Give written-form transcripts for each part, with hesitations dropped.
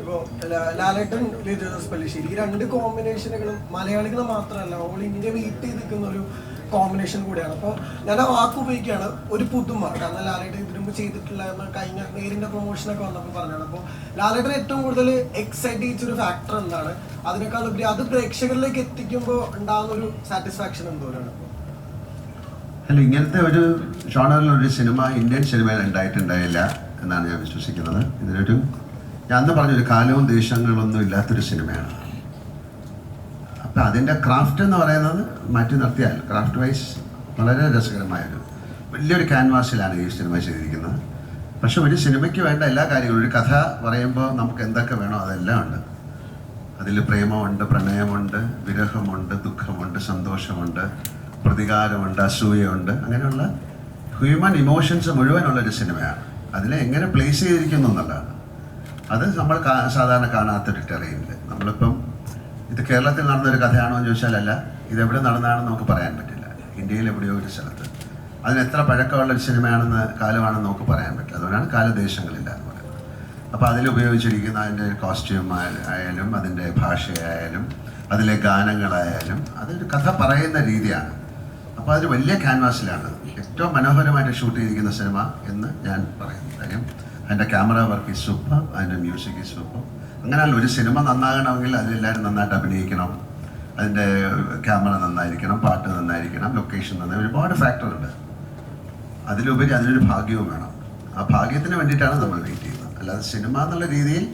ഇപ്പോൾ ലാലേട്ടൻ പല്ലിശ്ശേരി ഈ രണ്ട് കോമ്പിനേഷനുകളും മലയാളികൾ മാത്രമല്ല ഓൾ ഇന്ത്യ വെയിറ്റ് ചെയ്ത് നിൽക്കുന്ന ഒരു കോമ്പിനേഷൻ കൂടിയാണ്. അപ്പോൾ ഞാൻ ആ വാക്ക് ഉപയോഗിക്കുകയാണ്, ഒരു പുതുമ. കാരണം ലാലേട്ടൻ ഇതിനു മുമ്പ് ചെയ്തിട്ടുള്ള കഴിഞ്ഞ നേരിൻ്റെ പ്രൊമോഷനൊക്കെ വന്നപ്പോൾ പറഞ്ഞാണ്. അപ്പോൾ ലാലേട്ടൻ ഏറ്റവും കൂടുതൽ എക്സൈറ്റ് ചെയ്യിച്ചൊരു ഫാക്ടർ എന്താണ്? അതിനേക്കാൾ ഉപരി അത് പ്രേക്ഷകരിലേക്ക് എത്തിക്കുമ്പോൾ ഉണ്ടാകുന്ന ഒരു സാറ്റിസ്ഫാക്ഷൻ എന്തോരാണ്? അല്ല, ഇങ്ങനത്തെ ഒരു ജോണറിലൊരു സിനിമ ഇന്ത്യൻ സിനിമയിൽ ഉണ്ടായിട്ടുണ്ടായില്ല എന്നാണ് ഞാൻ വിശ്വസിക്കുന്നത്. ഇതിനൊരു ഞാൻ അന്ന് പറഞ്ഞൊരു കാലവും ദേശങ്ങളൊന്നും ഇല്ലാത്തൊരു സിനിമയാണ്. അപ്പം അതിൻ്റെ ക്രാഫ്റ്റ് എന്ന് പറയുന്നത് മാറ്റി നിർത്തിയാൽ ക്രാഫ്റ്റ് വൈസ് വളരെ രസകരമായൊരു വലിയൊരു ക്യാൻവാസിലാണ് ഈ സിനിമ ചെയ്തിരിക്കുന്നത്. പക്ഷെ ഒരു സിനിമയ്ക്ക് വേണ്ട എല്ലാ കാര്യങ്ങളും, ഒരു കഥ പറയുമ്പോൾ നമുക്ക് എന്തൊക്കെ വേണോ അതെല്ലാം ഉണ്ട്. അതിൽ പ്രേമമുണ്ട്, പ്രണയമുണ്ട്, വിരഹമുണ്ട്, ദുഃഖമുണ്ട്, സന്തോഷമുണ്ട്, പ്രതികാരമുണ്ട്, അസൂയയുണ്ട്, അങ്ങനെയുള്ള ഹ്യൂമൻ ഇമോഷൻസ് മുഴുവനുള്ളൊരു സിനിമയാണ്. അതിനെ എങ്ങനെ പ്ലേസ് ചെയ്തിരിക്കുന്നു എന്നുള്ളതാണ്. അത് നമ്മൾ സാധാരണ കാണാത്തൊരു ടെറൈനിൽ. നമ്മളിപ്പം ഇത് കേരളത്തിൽ നടന്നൊരു കഥയാണോ എന്ന് ചോദിച്ചാലല്ല, ഇതെവിടെ നടന്നതാണെന്ന് നമുക്ക് പറയാൻ പറ്റില്ല. ഇന്ത്യയിൽ എവിടെയോ ഒരു സ്ഥലത്ത് അതിന് എത്ര പഴക്കമുള്ളൊരു സിനിമയാണെന്ന് കാലമാണെന്ന് നമുക്ക് പറയാൻ പറ്റില്ല. അതുകൊണ്ടാണ് കാലദേശങ്ങളില്ല എന്ന് പറയുന്നത്. അപ്പോൾ അതിലുപയോഗിച്ചിരിക്കുന്ന അതിൻ്റെ കോസ്റ്റ്യൂം ആയാലും അതിൻ്റെ ഭാഷയായാലും അതിലെ ഗാനങ്ങളായാലും അതൊരു കഥ പറയുന്ന രീതിയാണ്. അപ്പോൾ അതൊരു വലിയ ക്യാൻവാസിലാണ് ഏറ്റവും മനോഹരമായിട്ട് ഷൂട്ട് ചെയ്തിരിക്കുന്ന സിനിമ എന്ന് ഞാൻ പറയുന്നു. കാര്യം അതിൻ്റെ ക്യാമറ വർക്ക് ഈസ് സൂപ്പർ, അതിൻ്റെ മ്യൂസിക് ഈസ് സൂപ്പർ. അങ്ങനെയല്ല, ഒരു സിനിമ നന്നാകണമെങ്കിൽ അതിലെല്ലാവരും നന്നായിട്ട് അഭിനയിക്കണം, അതിൻ്റെ ക്യാമറ നന്നായിരിക്കണം, പാട്ട് നന്നായിരിക്കണം, ലൊക്കേഷൻ നന്നായി, ഒരുപാട് ഫാക്ടറുണ്ട്. അതിലുപരി അതിനൊരു ഭാഗ്യവും വേണം. ആ ഭാഗ്യത്തിന് വേണ്ടിയിട്ടാണ് നമ്മൾ വെയിറ്റ് ചെയ്യുന്നത്. അല്ലാതെ സിനിമ എന്നുള്ള രീതിയിൽ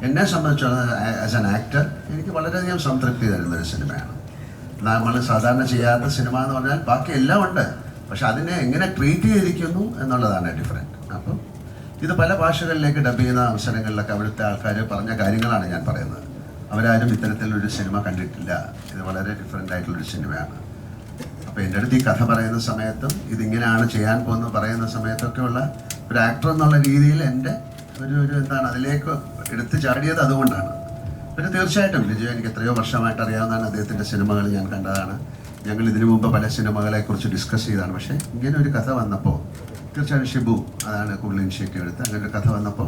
എന്നെ സംബന്ധിച്ചിടത്തോളം ആസ് ആൻ ആക്ടർ എനിക്ക് വളരെയധികം സംതൃപ്തി തരുന്നൊരു സിനിമയാണ്. നമ്മൾ സാധാരണ ചെയ്യാത്ത സിനിമ എന്ന് പറഞ്ഞാൽ ബാക്കി എല്ലാം ഉണ്ട്, പക്ഷെ അതിനെ എങ്ങനെ ട്രീറ്റ് ചെയ്തിരിക്കുന്നു എന്നുള്ളതാണ് ഡിഫറെൻറ്റ്. അപ്പം ഇത് പല ഭാഷകളിലേക്ക് ഡബ് ചെയ്യുന്ന അവസരങ്ങളിലൊക്കെ അവിടുത്തെ ആൾക്കാർ പറഞ്ഞ കാര്യങ്ങളാണ് ഞാൻ പറയുന്നത്. അവരാരും ഇത്തരത്തിലൊരു സിനിമ കണ്ടിട്ടില്ല, ഇത് വളരെ ഡിഫറെൻ്റ് ആയിട്ടുള്ളൊരു സിനിമയാണ്. അപ്പോൾ എൻ്റെ അടുത്ത് ഈ കഥ പറയുന്ന സമയത്തും ഇതിങ്ങനെയാണ് ചെയ്യാൻ പോകുന്നത് പറയുന്ന സമയത്തൊക്കെ ഉള്ള ഒരു ആക്ടർ എന്നുള്ള രീതിയിൽ എൻ്റെ ഒരു എന്താണ് അതിലേക്ക് എടുത്തു ചാടിയത് അതുകൊണ്ടാണ്. പിന്നെ തീർച്ചയായിട്ടും വിജയ് എനിക്ക് എത്രയോ വർഷമായിട്ട് അറിയാവുന്നതാണ്. അദ്ദേഹത്തിൻ്റെ സിനിമകൾ ഞാൻ കണ്ടതാണ്. ഞങ്ങൾ ഇതിനു മുമ്പ് പല സിനിമകളെക്കുറിച്ച് ഡിസ്കസ് ചെയ്തതാണ്. പക്ഷേ ഇങ്ങനെ ഒരു കഥ വന്നപ്പോൾ തീർച്ചയായും ഷിബു അതാണ് കൂടുതൽ ഇനിഷ്യേറ്റീവ് എടുത്ത് അങ്ങനെ ഒരു കഥ വന്നപ്പോൾ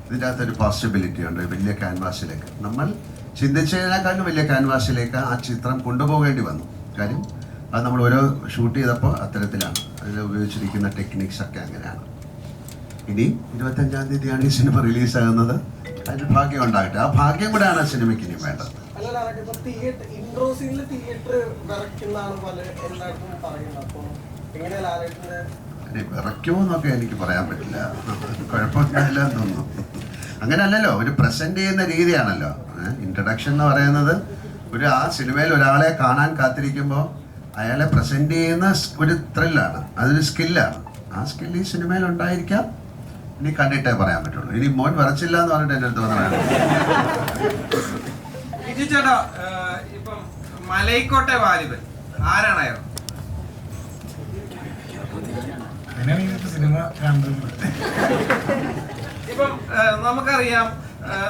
ഇതിൻ്റെ അകത്തൊരു പോസിബിലിറ്റി ഉണ്ട്. വലിയ ക്യാൻവാസിലേക്ക് നമ്മൾ ചിന്തിച്ചതിനേക്കാളും വലിയ ക്യാൻവാസിലേക്ക് ആ ചിത്രം കൊണ്ടുപോകേണ്ടി വന്നു. കാര്യം അത് നമ്മൾ ഓരോ ഷൂട്ട് ചെയ്തപ്പോൾ അത്തരത്തിലാണ്. അതിൽ ഉപയോഗിച്ചിരിക്കുന്ന ടെക്നിക്സ് ഒക്കെ അങ്ങനെയാണ്. ഇനി 25-ാം തീയതിയാണ് ഈ സിനിമ റിലീസാകുന്നത്. അതിന് ഭാഗ്യം ഉണ്ടാകട്ടെ. ആ ഭാഗ്യം കൂടെയാണ് ആ സിനിമയ്ക്ക് ഇനി വേണ്ടത്. വിറയ്ക്കുമോ എന്നൊക്കെ എനിക്ക് പറയാൻ പറ്റില്ല. കുഴപ്പമില്ല തോന്നുന്നു. അങ്ങനെയല്ലല്ലോ, ഒരു പ്രസന്റ് ചെയ്യുന്ന രീതിയാണല്ലോ. ഇൻട്രഡക്ഷൻ എന്ന് പറയുന്നത് ആ സിനിമയിൽ ഒരാളെ കാണാൻ കാത്തിരിക്കുമ്പോൾ അയാളെ പ്രസന്റ് ചെയ്യുന്ന ഒരു ത്രില്ലാണ്, അതൊരു സ്കില്ലാണ്. ആ സ്കില്ല് ഈ സിനിമയിൽ ഉണ്ടായിരിക്കാം. ഇനി കണ്ടിട്ടേ പറയാൻ പറ്റുള്ളൂ. ഇനി മോൻ വിറച്ചില്ല എന്ന് പറഞ്ഞിട്ട് എൻ്റെ അടുത്ത് വന്നതാണ്. ചേട്ടാ, ഇപ്പം മലൈക്കോട്ടെ വാലിബൻ ആരാണയോ? ഇപ്പം നമുക്കറിയാം,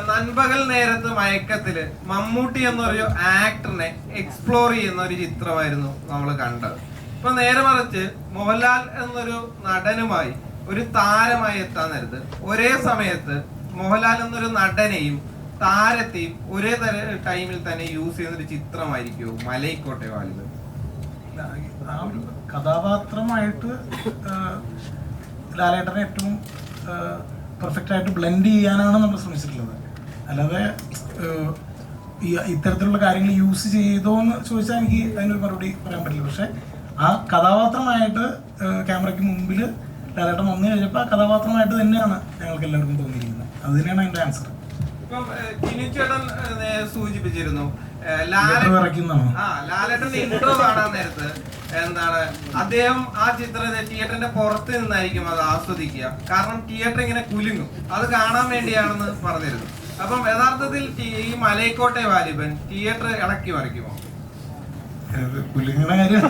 നൻപകൽ നേരത്ത് മയക്കത്തില് മമ്മൂട്ടി എന്നൊരു ആക്ടറിനെ എക്സ്പ്ലോർ ചെയ്യുന്ന ഒരു ചിത്രമായിരുന്നു നമ്മൾ കണ്ടത്. ഇപ്പൊ നേരെ മറിച്ച് മോഹൻലാൽ എന്നൊരു നടനുമായി ഒരു താരമായി എത്താൻ നേരത്ത് ഒരേ സമയത്ത് മോഹൻലാൽ എന്നൊരു നടനെയും താരത്തെയും ഒരേ ടൈമിൽ തന്നെ യൂസ് ചെയ്യുന്ന ഒരു ചിത്രമായിരിക്കും മലൈക്കോട്ടെ വാലിബൻ. ആ ഒരു കഥാപാത്രമായിട്ട് ലാലേട്ടനെ ഏറ്റവും പെർഫെക്റ്റ് ആയിട്ട് ബ്ലെൻഡ് ചെയ്യാനാണ് നമ്മൾ ശ്രമിച്ചിട്ടുള്ളത്. അല്ലാതെ ഇത്തരത്തിലുള്ള കാര്യങ്ങൾ യൂസ് ചെയ്തോ എന്ന് ചോദിച്ചാൽ എനിക്ക് അതിനൊരു മറുപടി പറയാൻ പറ്റില്ല. പക്ഷെ ആ കഥാപാത്രമായിട്ട് ക്യാമറയ്ക്ക് മുമ്പിൽ ലാലേട്ടൻ വന്നു കഴിഞ്ഞപ്പോൾ ആ കഥാപാത്രമായിട്ട് തന്നെയാണ് ഞങ്ങൾക്ക് എല്ലാവർക്കും തോന്നിയിരിക്കുന്നത്. അത് തന്നെയാണ് അതിൻ്റെ ആൻസർ. ഇപ്പം ചേട്ടൻ സൂചിപ്പിച്ചിരുന്നു ലാലേട്ടന്റെ ഇൻട്രോ കാണാൻ നേരത്ത് എന്താണ് അദ്ദേഹം ആ ചിത്രത്തെ തിയേറ്ററിന്റെ പുറത്ത് നിന്നായിരിക്കും അത് ആസ്വദിക്കുക. കാരണം തിയേറ്റർ ഇങ്ങനെ കുലുങ്ങും, അത് കാണാൻ വേണ്ടിയാണെന്ന് പറഞ്ഞിരുന്നു. അപ്പം യഥാർത്ഥത്തിൽ ഈ മലൈക്കോട്ടെ വാലിബൻ തിയേറ്റർ ഇളക്കി മറിക്കുമോ? കുലുങ്ങണ കാര്യം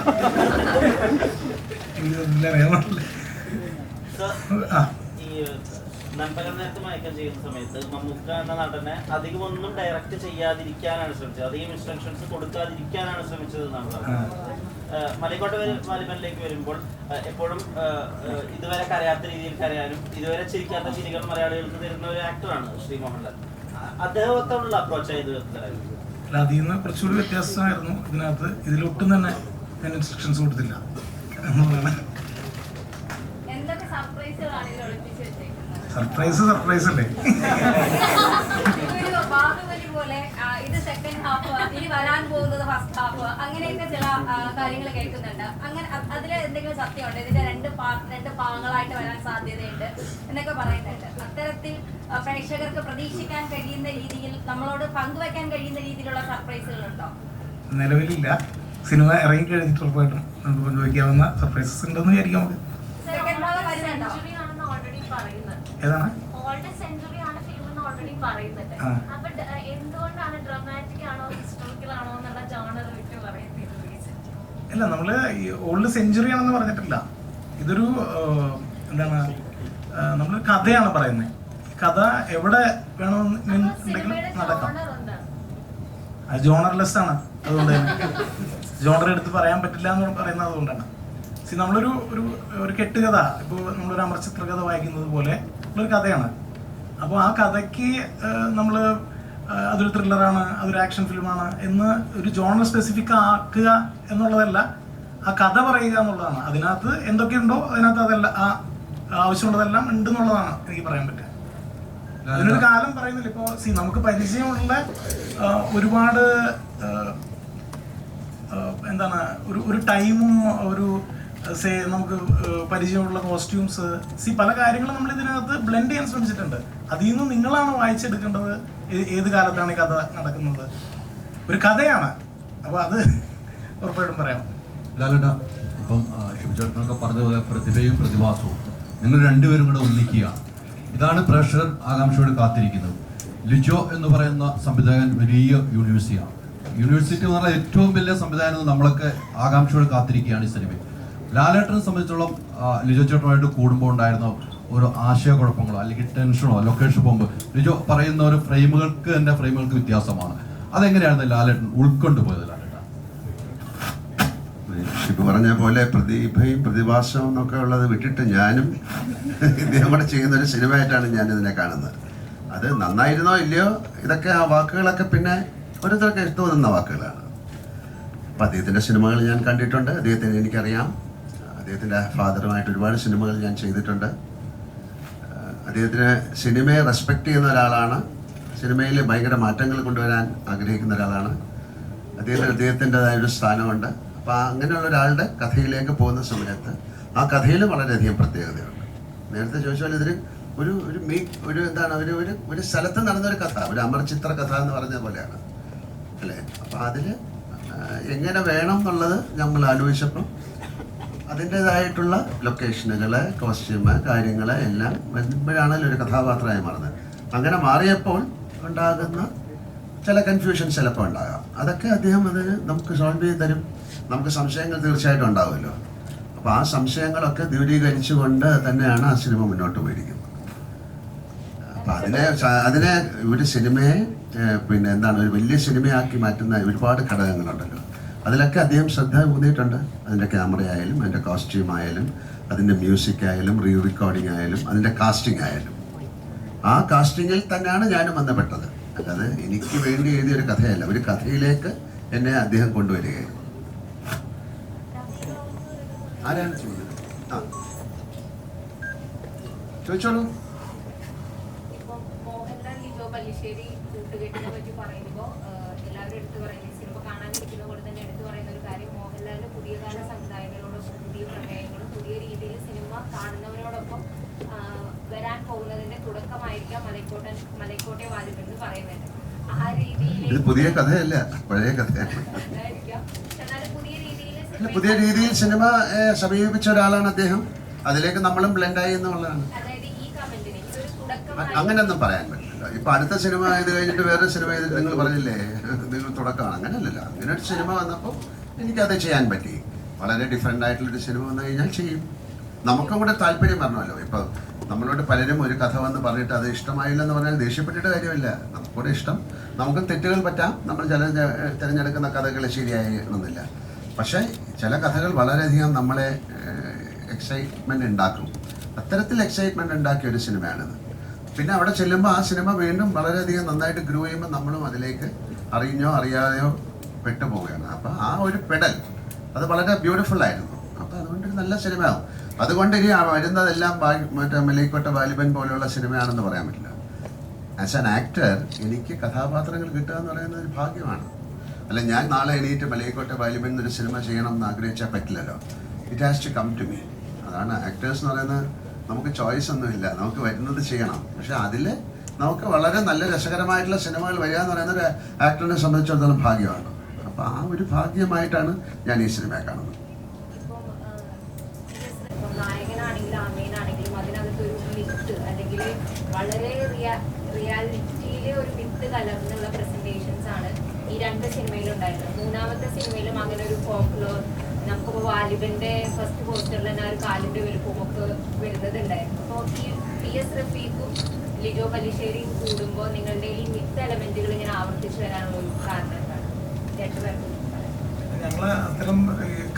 നൻപകൽ നേരത്ത് മയക്കം ചെയ്യുന്ന സമയത്ത് മമ്മൂക്ക എന്ന നടനെ അധികം ഒന്നും ഡയറക്റ്റ് ചെയ്യാതിരിക്കാനാണ് ശ്രമിച്ചത്, അധികം ഇൻസ്ട്രക്ഷൻസ് കൊടുക്കാതിരിക്കാനാണ് ശ്രമിച്ചത് എന്നാണ് പറയുന്നത്. മലൈക്കോട്ടെ വാലിബനിലേക്ക് വരുമ്പോൾ എപ്പോഴും ഇതുവരെ കരയാത്ത രീതിയിൽ കരയാനും ഇതുവരെ ചിരിക്കാത്ത ചിരികൾ മലയാളികൾക്ക് തരുന്ന ഒരു ആക്ടറാണ് ശ്രീ മോഹൻലാൽ. അദ്ദേഹത്തോടുള്ള അപ്രോച്ച് ഏത് വിധത്തിലായിരുന്നു? അല്ല, അതിൽ നിന്ന് കുറച്ചുകൂടി വ്യത്യാസമായിരുന്നു ഇതിനകത്ത്. ഇതിലൊട്ടും തന്നെ ഞാൻ ഇൻസ്ട്രക്ഷൻസ് കൊടുത്തില്ല എന്നുള്ളതാണ്. സർപ്രൈസ് അല്ലേ? ബാഹുബലി പോലെ ഇത് സെക്കൻഡ് ഹാഫ്, ഇനി വരാൻ പോകുന്നത് ഫസ്റ്റ് ഹാഫ്, അങ്ങനെയൊക്കെ ചില കാര്യങ്ങൾ കേൾക്കുന്നുണ്ട്. അങ്ങനെ അതിൽ എന്തെങ്കിലും സത്യമുണ്ട്? ഇതിന്റെ രണ്ട് ഭാഗങ്ങളായിട്ട് വരാൻ സാധ്യതയുണ്ട് എന്നൊക്കെ പറയുന്നുണ്ട്. അത്തരത്തിൽ പ്രേക്ഷകർക്ക് പ്രതീക്ഷിക്കാൻ കഴിയുന്ന രീതിയിൽ, നമ്മളോട് പങ്കുവെക്കാൻ കഴിയുന്ന രീതിയിലുള്ള സർപ്രൈസുകളുണ്ടോ? നിലവിലില്ല. സിനിമ ഇറങ്ങി കഴിഞ്ഞിട്ട് ഉറപ്പായിട്ടും നമുക്ക് പങ്കുവയ്ക്കാവുന്ന സർപ്രൈസസ് ഉണ്ടെന്ന് വിചാരിക്കാം നമുക്ക്. സെക്കൻഡ് ഭാഗം വരുന്നുണ്ടോ? ഏതാണ്? ഇല്ല, നമ്മള് ഓൾഡ് സെഞ്ചുറി ആണെന്ന് പറഞ്ഞിട്ടില്ല. ഇതൊരു എന്താണ്, നമ്മള് കഥയാണ് പറയുന്നത്. കഥ എവിടെ വേണമെന്നുണ്ടെങ്കിലും നടക്കാം. അത് ജോണർലെസ് ആണ്. അതുകൊണ്ട് തന്നെ ജോണർ എടുത്ത് പറയാൻ പറ്റില്ല എന്ന് പറയുന്നത് അതുകൊണ്ടാണ്. നമ്മളൊരു ഒരു കെട്ടുകഥ, ഇപ്പോൾ നമ്മളൊരു അമർചിത്ര കഥ വായിക്കുന്നത് പോലെ ഉള്ളൊരു കഥയാണ്. അപ്പോൾ ആ കഥയ്ക്ക് നമ്മൾ അതൊരു ത്രില്ലറാണ്, അതൊരു ആക്ഷൻ ഫിലിമാണ് എന്ന് ഒരു ജോണർ സ്പെസിഫിക് ആക്കുക എന്നുള്ളതല്ല, ആ കഥ പറയുക എന്നുള്ളതാണ്. അതിനകത്ത് എന്തൊക്കെയുണ്ടോ അതിനകത്ത് അതെല്ലാം ആ ആവശ്യമുള്ളതെല്ലാം ഉണ്ടെന്നുള്ളതാണ് എനിക്ക് പറയാൻ പറ്റുക. അതിനൊരു കാലം പറയുന്നില്ല. ഇപ്പോൾ നമുക്ക് പരിചയമുള്ള ഒരുപാട് എന്താണ് ഒരു ടൈമും ഒരു നമുക്ക് പരിചയമുള്ള കോസ്റ്റ്യൂംസ്, പല കാര്യങ്ങളും നമ്മൾ ഇതിനകത്ത് ബ്ലെൻഡ് ചെയ്യാൻ ശ്രമിച്ചിട്ടുണ്ട്. അതിൽ നിന്ന് നിങ്ങളാണ് വായിച്ചെടുക്കേണ്ടത് ഏത് കാലത്താണ് ഈ കഥ നടക്കുന്നത്. ഒരു കഥയാണ്, അപ്പോൾ അത് ഉറപ്പായിട്ടും പറയാം. ലാലേട്ടാ, ഇപ്പം ശിവചേട്ടനൊക്കെ പറഞ്ഞതുപോലെ പ്രതിഭയും പ്രതിഭാസവും നിങ്ങൾ രണ്ടുപേരും കൂടെ ഒന്നിക്കുകയാണ്. ഇതാണ് പ്രേക്ഷകർ ആകാംക്ഷയോട് കാത്തിരിക്കുന്നത്. ലിജോ എന്ന് പറയുന്ന സംവിധായകൻ വലിയ യൂണിവേഴ്സിറ്റിയാണ്. യൂണിവേഴ്സിറ്റി എന്ന് പറഞ്ഞാൽ ഏറ്റവും വലിയ സംവിധാനം നമ്മളൊക്കെ ആകാംക്ഷയോട് കാത്തിരിക്കുകയാണ് ഈ സിനിമയിൽ. ലാലേട്ടനെ സംബന്ധിച്ചോളം ലിജോ ചേട്ടനുമായിട്ട് കൂടുമ്പോൾ ഉണ്ടായിരുന്ന ഒരു ആശയക്കുഴപ്പങ്ങളോ അല്ലെങ്കിൽ ടെൻഷനോ ലൊക്കേഷൻ പോകുമ്പോൾ ലിജോ പറയുന്ന ഒരു ഫ്രെയിമുകൾക്ക് വ്യത്യാസമാണ്. അതെങ്ങനെയാണ് ലാലേട്ടൻ ഉൾക്കൊണ്ടുപോയത്? ലാലേട്ടൻ ഷിബു പറഞ്ഞ പോലെ പ്രതിഭയും പ്രതിഭാസവും എന്നൊക്കെ ഉള്ളത് വിട്ടിട്ട് ഞാനും ഇദ്ദേഹം കൂടെ ചെയ്യുന്നൊരു സിനിമയായിട്ടാണ് ഞാനിതിനെ കാണുന്നത്. അത് നന്നായിരുന്നോ ഇല്ലയോ ഇതൊക്കെ ആ വാക്കുകളൊക്കെ പിന്നെ ഓരോരുത്തർക്ക് തോന്നുന്ന വാക്കുകളാണ്. അപ്പം അദ്ദേഹത്തിൻ്റെ സിനിമകൾ ഞാൻ കണ്ടിട്ടുണ്ട്, അദ്ദേഹത്തിന് എനിക്കറിയാം. അദ്ദേഹത്തിൻ്റെ ഫാദറുമായിട്ട് ഒരുപാട് സിനിമകൾ ഞാൻ ചെയ്തിട്ടുണ്ട്. അദ്ദേഹത്തിന് സിനിമയെ റെസ്പെക്റ്റ് ചെയ്യുന്ന ഒരാളാണ്. സിനിമയിൽ ഭയങ്കര മാറ്റങ്ങൾ കൊണ്ടുവരാൻ ആഗ്രഹിക്കുന്ന ഒരാളാണ്. അദ്ദേഹത്തിൻ്റെതായൊരു സ്ഥാനമുണ്ട്. അപ്പോൾ അങ്ങനെയുള്ള ഒരാളുടെ കഥയിലേക്ക് പോകുന്ന സമയത്ത് ആ കഥയിൽ വളരെയധികം പ്രത്യേകതയുണ്ട്. നേരത്തെ ചോദിച്ചാൽ ഇതിന് ഒരു എന്താണ് ഒരു സ്ഥലത്ത് നടന്നൊരു കഥ, ഒരു അമർചിത്ര കഥ എന്ന് പറഞ്ഞ പോലെയാണ് അല്ലേ. അപ്പോൾ അതിൽ എങ്ങനെ വേണം എന്നുള്ളത് നമ്മൾ ആലോചിച്ചപ്പോൾ അതിൻ്റേതായിട്ടുള്ള ലൊക്കേഷനുകൾ, കോസ്റ്റ്യൂം, കാര്യങ്ങൾ എല്ലാം വരുമ്പോഴാണല്ലോ ഒരു കഥാപാത്രമായി മാറുന്നത്. അങ്ങനെ മാറിയപ്പോൾ ഉണ്ടാകുന്ന ചില കൺഫ്യൂഷൻ ചിലപ്പോൾ ഉണ്ടാകാം. അതൊക്കെ അദ്ദേഹം അതിന് നമുക്ക് സോൾവ് ചെയ്ത് തരും. നമുക്ക് സംശയങ്ങൾ തീർച്ചയായിട്ടും ഉണ്ടാവുമല്ലോ. അപ്പോൾ ആ സംശയങ്ങളൊക്കെ ദൂരീകരിച്ചുകൊണ്ട് തന്നെയാണ് ആ സിനിമ മുന്നോട്ട് പോയിരിക്കുന്നത്. അപ്പം അതിനെ ഒരു സിനിമയെ പിന്നെ എന്താണ് ഒരു വലിയ സിനിമയാക്കി മാറ്റുന്ന ഒരുപാട് ഘടകങ്ങളുണ്ടല്ലോ. അതിലൊക്കെ അദ്ദേഹം ശ്രദ്ധ ഊന്നിയിട്ടുണ്ട്. അതിൻ്റെ ക്യാമറ ആയാലും അതിൻ്റെ കോസ്റ്റ്യൂം ആയാലും അതിൻ്റെ മ്യൂസിക് ആയാലും റീറെക്കോർഡിംഗ് ആയാലും അതിൻ്റെ കാസ്റ്റിംഗ് ആയാലും ആ കാസ്റ്റിങ്ങിൽ തന്നെയാണ് ഞാനും ബന്ധപ്പെട്ടത്. അല്ലാതെ എനിക്ക് വേണ്ടി എഴുതിയൊരു കഥയല്ല, ഒരു കഥയിലേക്ക് എന്നെ അദ്ദേഹം കൊണ്ടുവരികയായിരുന്നു. ആരാണ് ചെയ്യുന്നത്? ആ ചോദിച്ചോളൂ. മോഹൻലാൽ ലിജോ പല്ലിശ്ശേരി കൂട്ടുകെട്ടിനെ പറ്റി പറയുമ്പോൾ എല്ലാവരും എടുത്തു പറയുന്നത്, സിനിമ കാണാനിരിക്കുന്ന പോലെ തന്നെ എടുത്തു പറയുന്ന ഒരു കാര്യം, മോഹൻലാലിന് പുതിയ കാല സംവിധായകരോടൊപ്പം പുതിയ പ്രമേയങ്ങളും പുതിയ രീതിയിൽ സിനിമ കാണുന്നവരോടൊപ്പം വരാൻ പോകുന്നതിന്റെ തുടക്കമായിരിക്കാം മലൈക്കോട്ടെ വാലിബൻ എന്ന് പറയുന്നുണ്ട്. ആ രീതിയിൽ പുതിയ കഥയല്ല, പഴയ കഥയാണ്. പുതിയ രീതിയിൽ സിനിമ സമീപിച്ച ഒരാളാണ് അദ്ദേഹം. അതിലേക്ക് നമ്മളും ബ്ലെൻഡായി എന്നുള്ളതാണ്. അങ്ങനെയൊന്നും പറയാൻ പറ്റില്ല. ഇപ്പൊ അടുത്ത സിനിമ ഇത് കഴിഞ്ഞിട്ട് വേറെ സിനിമ ചെയ്തിട്ട് നിങ്ങൾ പറഞ്ഞില്ലേ നിങ്ങൾ തുടക്കമാണ്, അങ്ങനെയല്ലല്ലോ. അങ്ങനെ ഒരു സിനിമ വന്നപ്പോൾ എനിക്കത് ചെയ്യാൻ പറ്റി. വളരെ ഡിഫറെൻ്റ് ആയിട്ടുള്ളൊരു സിനിമ വന്നു കഴിഞ്ഞാൽ ചെയ്യും. നമുക്കും കൂടെ താല്പര്യം വരണമല്ലോ. ഇപ്പൊ നമ്മളോട് പലരും ഒരു കഥ വന്ന് പറഞ്ഞിട്ട് അത് ഇഷ്ടമായില്ലെന്ന് പറഞ്ഞാൽ ദേഷ്യപ്പെട്ടിട്ട് കാര്യമില്ല. നമുക്കൂടെ ഇഷ്ടം, നമുക്ക് തെറ്റുകൾ പറ്റാം. നമ്മൾ തിരഞ്ഞെടുക്കുന്ന കഥകൾ ശരിയായിരുന്നില്ല. പക്ഷേ ചില കഥകൾ വളരെയധികം നമ്മളെ എക്സൈറ്റ്മെൻറ്റ് ഉണ്ടാക്കും. അത്തരത്തിൽ എക്സൈറ്റ്മെൻറ്റ് ഉണ്ടാക്കിയ ഒരു സിനിമയാണിത്. പിന്നെ അവിടെ ചെല്ലുമ്പോൾ ആ സിനിമ വീണ്ടും വളരെയധികം നന്നായിട്ട് ഗ്രോ ചെയ്യുമ്പോൾ നമ്മളും അതിലേക്ക് അറിഞ്ഞോ അറിയാതെയോ പെട്ടുപോവുകയാണ്. അപ്പോൾ ആ ഒരു പെടൽ അത് വളരെ ബ്യൂട്ടിഫുൾ ആയിരുന്നു. അപ്പോൾ അതുകൊണ്ടൊരു നല്ല സിനിമയാവും. അതുകൊണ്ട് ഇനി വരുന്നതെല്ലാം മറ്റേ മലൈക്കോട്ട വാലിബൻ പോലെയുള്ള സിനിമയാണെന്ന് പറയാൻ പറ്റില്ല. ആസ് ആൻ ആക്ടർ എനിക്ക് കഥാപാത്രങ്ങൾ കിട്ടുക എന്ന് പറയുന്നത് ഒരു ഭാഗ്യമാണ്. അല്ല ഞാൻ നാളെ എണീറ്റ് മലൈക്കോട്ട വാലിബൻ എന്നൊരു സിനിമ ചെയ്യണം എന്ന് ആഗ്രഹിച്ചാൽ പറ്റില്ലല്ലോ. It has to come to me. അതാണ് ആക്ടേഴ്സ് എന്ന് പറയുന്നത്. നമുക്ക് ചോയ്സ് ഒന്നുമില്ല, നമുക്ക് വരുന്നത് ചെയ്യണം. പക്ഷെ അതിൽ നമുക്ക് വളരെ നല്ല രസകരമായിട്ടുള്ള സിനിമകൾ വരിക എന്ന് പറയുന്നത് ഒരു ആക്ടറിനെ സംബന്ധിച്ചിടത്തോളം ഭാഗ്യമാണ്. അപ്പോൾ ആ ഒരു ഭാഗ്യമായിട്ടാണ് ഞാൻ ഈ സിനിമയെ കാണുന്നത്. നായകനാണെങ്കിലും അമ്മേനാണെങ്കിലും അതിനകത്തൊരു മിത്ത് അല്ലെങ്കിൽ വളരെ റിയാലിറ്റിയിലെ ഒരു മിത്ത് കലർന്നുള്ള പ്രസന്റേഷൻസ് ആണ് ഈ 2 സിനിമയിലുണ്ടായിരുന്നത്. 3ാമത്തെ സിനിമയിലും അങ്ങനെ ഒരു ഫോക്ലോർ, നമുക്കിപ്പോൾ വാലിബന്റെ ഫസ്റ്റ് പോസ്റ്ററിൽ തന്നെ ഒരു കാലിന്റെ വലുപ്പമൊക്കെ വരുന്നതുണ്ടായിരുന്നു. അപ്പോൾ ഈ PS റഫീഖും ലിജോ പല്ലിശ്ശേരിയും കൂടുമ്പോൾ നിങ്ങളുടെ ഈ മിത്ത് എലമെന്റുകൾ ഇങ്ങനെ ആവർത്തിച്ചു വരാനുള്ള ഒരു കാരണം എന്താണ്? ഞങ്ങൾ അത്തരം